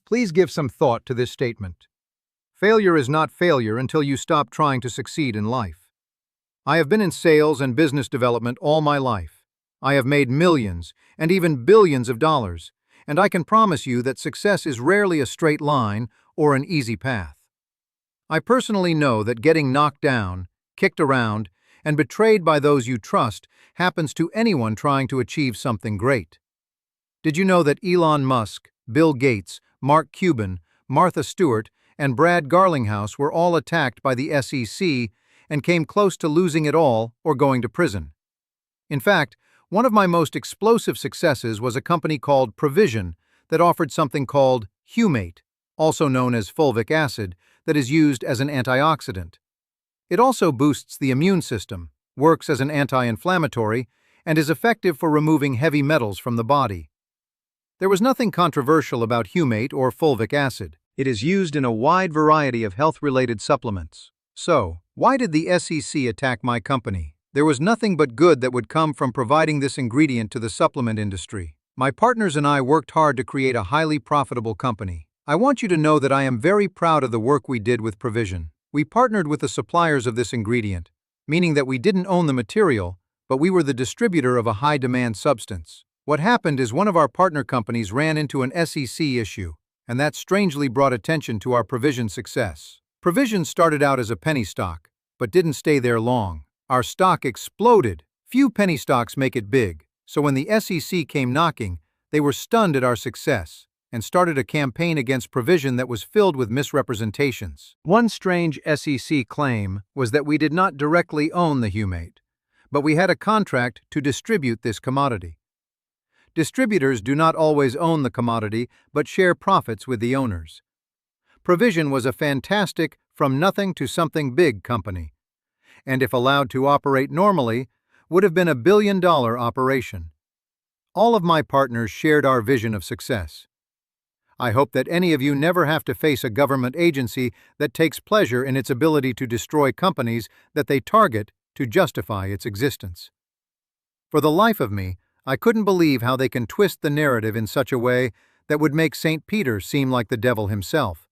Please give some thought to this statement. Failure is not failure until you stop trying to succeed in life. I have been in sales and business development all my life. I have made millions and even billions of dollars, and I can promise you that success is rarely a straight line or an easy path. I personally know that getting knocked down, kicked around, and betrayed by those you trust happens to anyone trying to achieve something great. Did you know that Elon Musk, Bill Gates, Mark Cuban, Martha Stewart, and Brad Garlinghouse were all attacked by the SEC and came close to losing it all or going to prison? In fact, one of my most explosive successes was a company called Provision that offered something called humate, also known as fulvic acid, that is used as an antioxidant. It also boosts the immune system, works as an anti-inflammatory, and is effective for removing heavy metals from the body. There was nothing controversial about humate or fulvic acid. It is used in a wide variety of health-related supplements. So, why did the SEC attack my company? There was nothing but good that would come from providing this ingredient to the supplement industry. My partners and I worked hard to create a highly profitable company. I want you to know that I am very proud of the work we did with Provision. We partnered with the suppliers of this ingredient, meaning that we didn't own the material, but we were the distributor of a high-demand substance. What happened is one of our partner companies ran into an SEC issue, and that strangely brought attention to our Provision success. Provision started out as a penny stock, but didn't stay there long. Our stock exploded. Few penny stocks make it big, so when the SEC came knocking, they were stunned at our success and started a campaign against Provision that was filled with misrepresentations. One strange SEC claim was that we did not directly own the humate, but we had a contract to distribute this commodity. Distributors do not always own the commodity, but share profits with the owners. Provision was a fantastic, from nothing to something big company, and if allowed to operate normally, would have been a billion-dollar operation. All of my partners shared our vision of success. I hope that any of you never have to face a government agency that takes pleasure in its ability to destroy companies that they target to justify its existence. For the life of me, I couldn't believe how they can twist the narrative in such a way that would make St. Peter seem like the devil himself.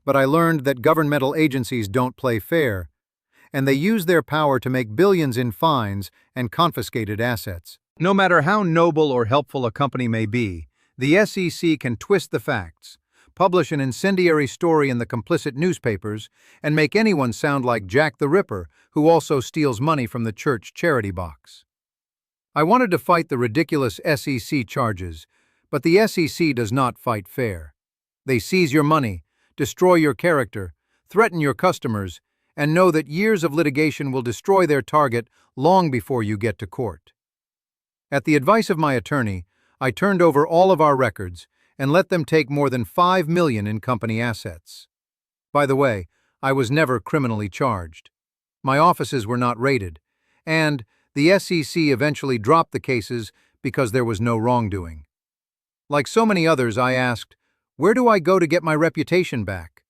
But I learned that governmental agencies don't play fair, and they use their power to make billions in fines and confiscated assets. No matter how noble or helpful a company may be, the SEC can twist the facts, publish an incendiary story in the complicit newspapers, and make anyone sound like Jack the Ripper, who also steals money from the church charity box. I wanted to fight the ridiculous SEC charges, but the SEC does not fight fair. They seize your money, destroy your character, threaten your customers, and know that years of litigation will destroy their target long before you get to court. At the advice of my attorney, I turned over all of our records and let them take more than $5 million in company assets. By the way, I was never criminally charged. My offices were not raided, and the SEC eventually dropped the cases because there was no wrongdoing. Like so many others, I asked, where do I go to get my reputation back?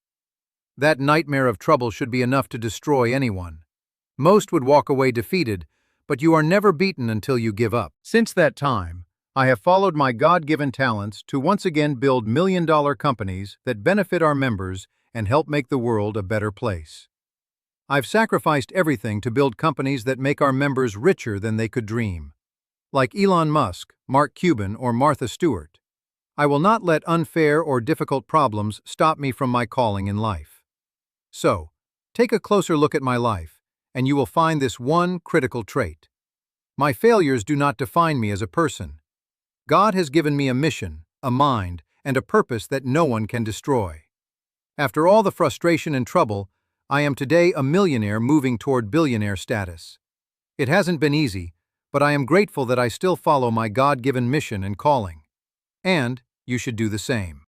That nightmare of trouble should be enough to destroy anyone. Most would walk away defeated, but you are never beaten until you give up. Since that time, I have followed my God-given talents to once again build million-dollar companies that benefit our members and help make the world a better place. I've sacrificed everything to build companies that make our members richer than they could dream. Like Elon Musk, Mark Cuban, or Martha Stewart, I will not let unfair or difficult problems stop me from my calling in life. So, take a closer look at my life, and you will find this one critical trait. My failures do not define me as a person. God has given me a mission, a mind, and a purpose that no one can destroy. After all the frustration and trouble, I am today a millionaire moving toward billionaire status. It hasn't been easy, but I am grateful that I still follow my God-given mission and calling. And you should do the same.